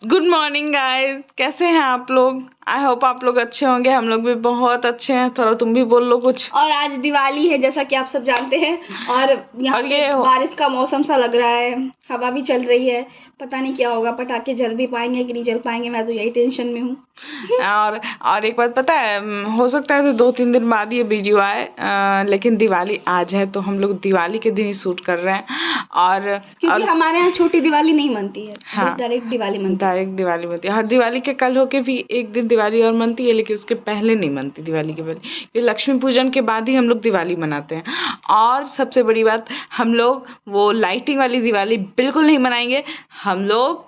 Good morning guys, कैसे हैं आप लोग। आई होप आप लोग अच्छे होंगे। हम लोग भी बहुत अच्छे हैं। थोड़ा तुम भी बोल लो कुछ। और आज दिवाली है जैसा कि आप सब जानते हैं और यहाँ और पे बारिश का मौसम सा लग रहा है, हवा भी चल रही है। पता नहीं क्या होगा, पटाखे जल भी पाएंगे कि नहीं जल पाएंगे, मैं तो यही टेंशन में हूँ। और एक बात पता है, हो सकता है तो 2-3 दिन बाद ये वीडियो आए, लेकिन दिवाली आज है तो हम लोग दिवाली के दिन ही शूट कर रहे हैं। क्योंकि हमारे यहाँ छोटी दिवाली नहीं मनती है, हाँ, बस डायरेक्ट दिवाली मनती है। डायरेक्ट दिवाली बनती है। हर दिवाली के कल होके भी एक दिन दिवाली और मनती है, लेकिन उसके पहले नहीं मनती दिवाली के पहले, क्योंकि लक्ष्मी पूजन के बाद ही हम लोग दिवाली मनाते हैं। और सबसे बड़ी बात, हम लोग वो लाइटिंग वाली दिवाली बिल्कुल नहीं मनाएंगे। हम लोग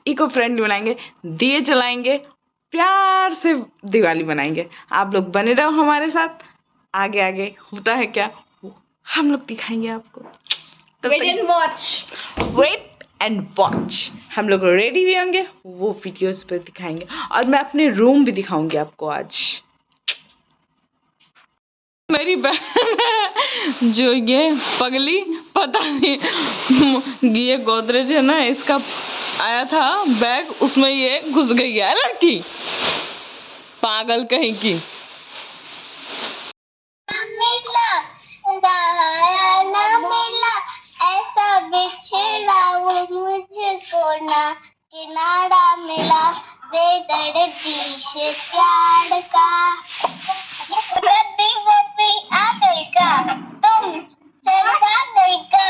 इको फ्रेंडली बनाएंगे, दिए जलाएंगे, प्यार से दिवाली बनाएंगे। आप लोग बने रहो हमारे साथ। आगे आगे होता है क्या हम लोग दिखाएंगे आपको। Wait and watch. हम लोग रेडी भी होंगे, वो वीडियोस पे दिखाएंगे। और मैं अपने रूम भी दिखाऊंगी आपको आज। मेरी बहन जो ये पगली, पता नहीं ये गोदरेज है ना, इसका आया था बैग, उसमें ये घुस गई है लड़की, पागल कहीं की। ऐसा बिछड़ा वो मुझको ना किनारा मिला, बेदर्दी से प्यार का। रद्दी बद्दी आ गई का, तुम सरका गई का।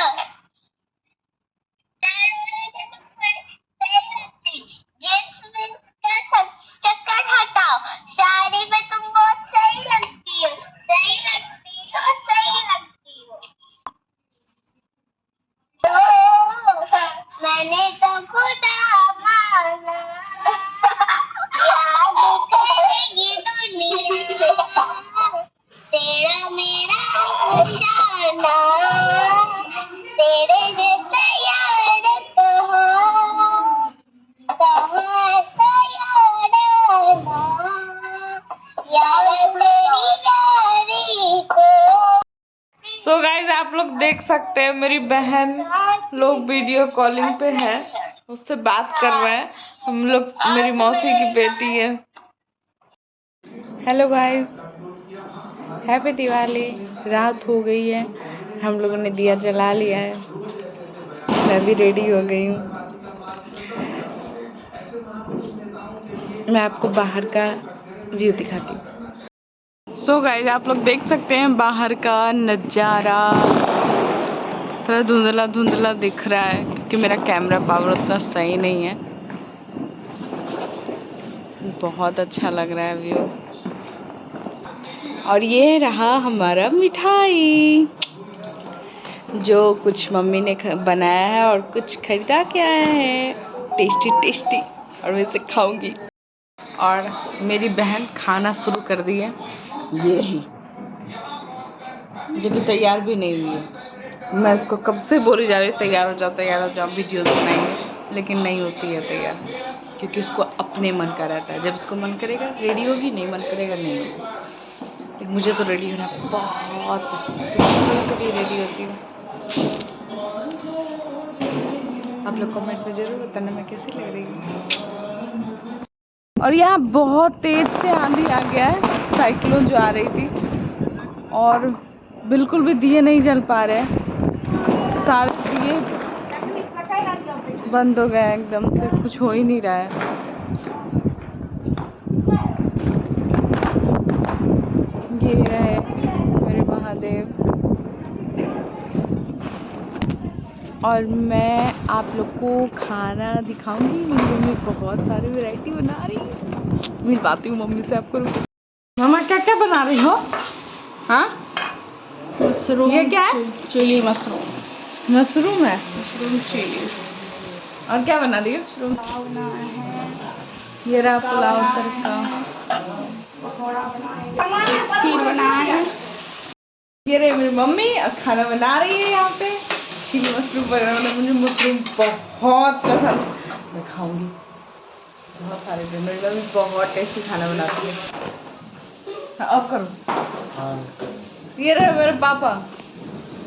जींस विंस का सब चक्कर हटाओ, साड़ी में तुम बहुत सही लगती हो, सही लगती हो, सही लगती हो। मैंने तो खुदा माना, याद करेगी दुनिया तेरा मेरा निशाना, तेरे जैसा यार कहाँ सा यार यार मेरी यारी को। सो गाइज, आप लोग देख सकते हैं मेरी बहन लोग वीडियो कॉलिंग पे है, उससे बात कर रहे हैं हम लोग। मेरी मौसी की बेटी है। Hello guys, happy Diwali. रात हो गई है, हम लोगों ने दिया जला लिया है, मैं भी रेडी हो गई हूँ। मैं आपको बाहर का व्यू दिखाती हूँ। सो गाइज, आप लोग देख सकते हैं बाहर का नज़ारा। थोड़ा धुंधला धुंधला दिख रहा है क्योंकि मेरा कैमरा पावर उतना सही नहीं है। बहुत अच्छा लग रहा है व्यू। और ये रहा हमारा मिठाई, जो कुछ मम्मी ने बनाया है और कुछ खरीदा के आया है। टेस्टी टेस्टी, और मैं इसे खाऊंगी। और मेरी बहन खाना शुरू कर दी है, ये ही, जो कि तैयार भी नहीं हुई है। मैं इसको कब से बोली जा रही हूँ तैयार हो जाओ वीडियोस बनाएंगे, लेकिन नहीं होती है तैयार, क्योंकि उसको अपने मन का रहता है। जब इसको मन करेगा रेडी होगी, नहीं मन करेगा नहीं होगी। मुझे तो रेडी होना बहुत पसंद है, तो भी रेडी होती हूँ। आप लोग कमेंट में जरूर बताना मैं कैसी लग रही हूँ। और यहाँ बहुत तेज से आंधी आ गया है, साइक्लोन जो आ रही थी, और बिल्कुल भी दिए नहीं जल पा रहे हैं। सारे दिए बंद हो गए एकदम से, कुछ हो ही नहीं रहा है। ये रहे मेरे महादेव। और मैं आप लोग को खाना दिखाऊंगी। मेरी मम्मी बहुत सारी वैरायटी बना रही है। मिलवाती हूँ मम्मी से आपको। मम्मा क्या क्या बना रही हो? हाँ, मशरूम। ये क्या है? Chilli mushroom. मशरूम है, मशरूम चिली। और क्या बना रही हो? मशरूम बनाना है, ये रहा पुलाव तड़का, खीर बनाना है। ये रही मेरी मम्मी और खाना बना रही है यहाँ पे। चिली मशरूम बनाना, मुझे मशरूम बहुत पसंद, मैं खाऊंगी बहुत सारे दिन। मेरी मम्मी बहुत टेस्टी खाना बनाती है। अब करो। ये रहे मेरे पापा,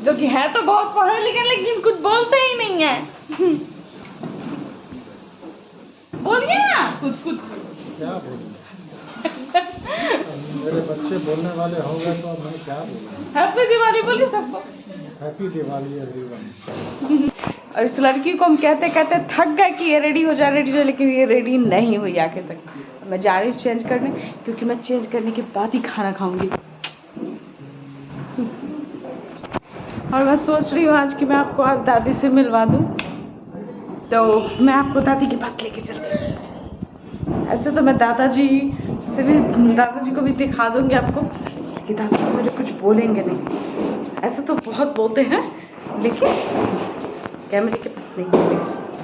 जो कि है तो बहुत पढ़े लिखे, लेकिन कुछ बोलते ही नहीं है। कुछ कुछ क्या बोलूं? मेरे बच्चे बोलने वाले हो गए तो मैं क्या बोलूं? हैप्पी दिवाली बोलिए सबको। Happy Diwali everyone. और इस लड़की को हम कहते कहते थक गए कि ये रेडी हो जाए, लेकिन ये रेडी नहीं हुई आके तक। मैं जा रही हूँ चेंज करने, क्योंकि मैं चेंज करने के बाद ही खाना खाऊंगी। और मैं सोच रही हूँ आज कि मैं आपको आज दादी से मिलवा दूँ, तो मैं आपको दादी के पास लेके चलती हूँ। ऐसे तो मैं दादाजी को भी दिखा दूँगी आपको, कि दादाजी मुझे कुछ बोलेंगे नहीं। ऐसे तो बहुत बोलते हैं, लेकिन कैमरे के पास नहीं बोलेंगे,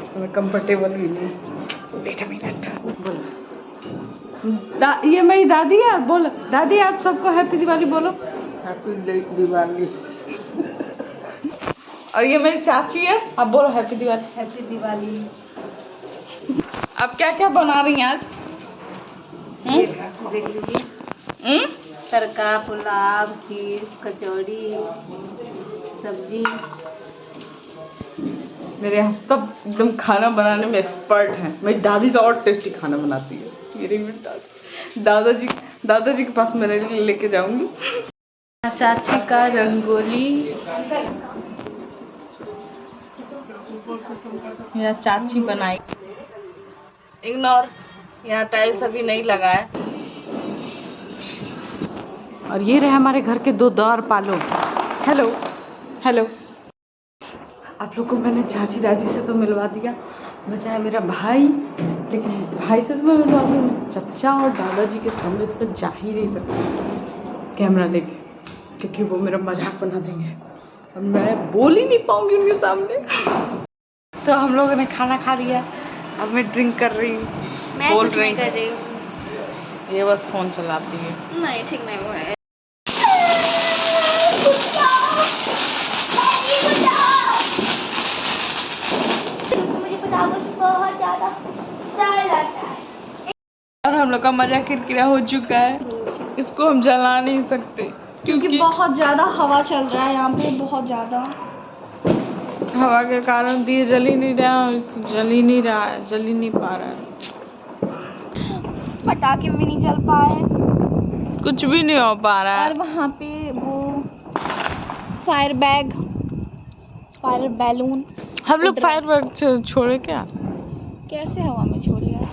तो मैं कंफर्टेबल ही नहीं। वेट अ मिनट, बोलो। ये मेरी दादी है, बोलो दादी, आप सबको हैप्पी दिवाली बोलो। हैप्पी दिवाली। और ये मेरी चाची है, आप बोलो हैप्पी दिवाली। हैप्पी दिवाली। आप क्या क्या बना रही हैं आज? देख लीजिए, तड़का, पुलाव, खीर, कचौड़ी, सब्जी। मेरे यहाँ सब एकदम खाना बनाने में एक्सपर्ट हैं। मेरी दादी तो और टेस्टी खाना बनाती है। ये रही मेरी दादाजी के पास मेरे लिए लेके जाऊंगी। चाची का रंगोली, मेरा चाची बनाई। इग्नोर, यहाँ टाइल्स अभी नहीं लगा है। और ये रहे हमारे घर के 2 द्वारपालों। Hello hello. आप लोग को मैंने चाची दादी से तो मिलवा दिया, बचा है मेरा भाई। लेकिन भाई से तो मैं मिलवा दूँ, चचा और दादाजी के सामने तो मैं जा ही नहीं सकती कैमरा लेके, क्योंकि वो मेरा मजाक बना देंगे और मैं बोल ही नहीं पाऊंगी उनके सामने। सो हम लोगों ने खाना खा लिया, अब मैं ड्रिंक कर रही हूँ, बोल रही हूँ। ये बस फोन चलाती है। नहीं, ठीक नहीं वो है। मुझे पता मुझे बहुत ज्यादा डर लगता है। और हम लोग का मजा किरकिरा हो चुका है, इसको हम जला नहीं सकते क्योंकि बहुत ज़्यादा हवा चल रहा है यहाँ पे, बहुत ज़्यादा हवा के कारण दिए जल ही नहीं रहा है, जल ही नहीं पा रहा है। पटाखे भी नहीं जल पाए, कुछ भी नहीं हो पा रहा और है। वहाँ पे वो फायर बैलून हम लोग फायर छोड़े क्या? कैसे हवा में छोड़ यार?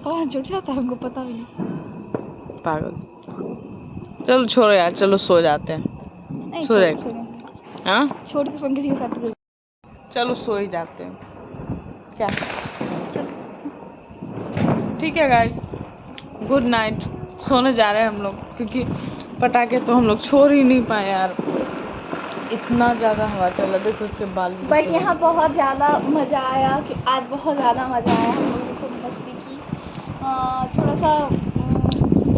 कहाँ जुट जाता है, हमको पता भी नहीं। पागल। चलो छोड़ो यार, चलो सो जाते हैं। नहीं, सो जाए। हाँ, छोड़ के किसी के साथ चलो सो ही जाते हैं क्या? ठीक है गाइस, गुड नाइट। सोने जा रहे हैं हम लोग, क्योंकि पटाखे तो हम लोग छोड़ ही नहीं पाए यार, इतना ज़्यादा हवा चला। देखो उसके बाल भी। बट यहाँ बहुत ज़्यादा मज़ा आया, कि आज बहुत ज़्यादा मज़ा आया। हम लोगों ने खूब मस्ती की। थोड़ा सा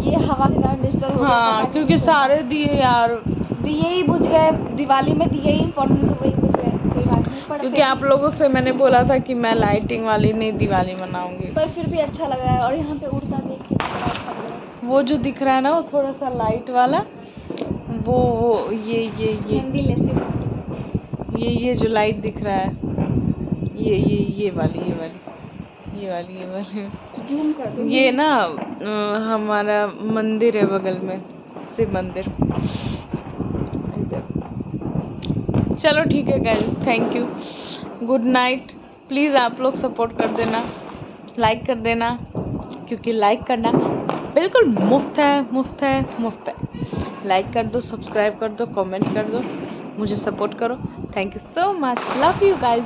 ये हवा के कारण डिस्टर्ब हो गया। हाँ, क्योंकि सारे दिए यार, दिए ही बुझ गए, दिवाली में दिए ही इम्पोर्टेंट, तो वही बुझ गए। कोई बात नहीं, पर क्योंकि आप लोगों से मैंने बोला था कि मैं लाइटिंग वाली नहीं दिवाली मनाऊंगी। पर फिर भी अच्छा लगा है। और यहाँ पे उड़ता देख के बड़ा अच्छा लगा। वो जो दिख रहा है ना, वो थोड़ा सा लाइट वाला, वो ये हिंदी लेसन ये जो लाइट दिख रहा है, ये वाली जूम कर दो। ये ना हमारा मंदिर है बगल में, शिव मंदिर। चलो ठीक है guys, thank you, good night. Please आप लोग सपोर्ट कर देना, लाइक कर देना, क्योंकि लाइक करना बिल्कुल मुफ्त है। लाइक कर दो, सब्सक्राइब कर दो, कमेंट कर दो, मुझे सपोर्ट करो। Thank you so much, love you guys.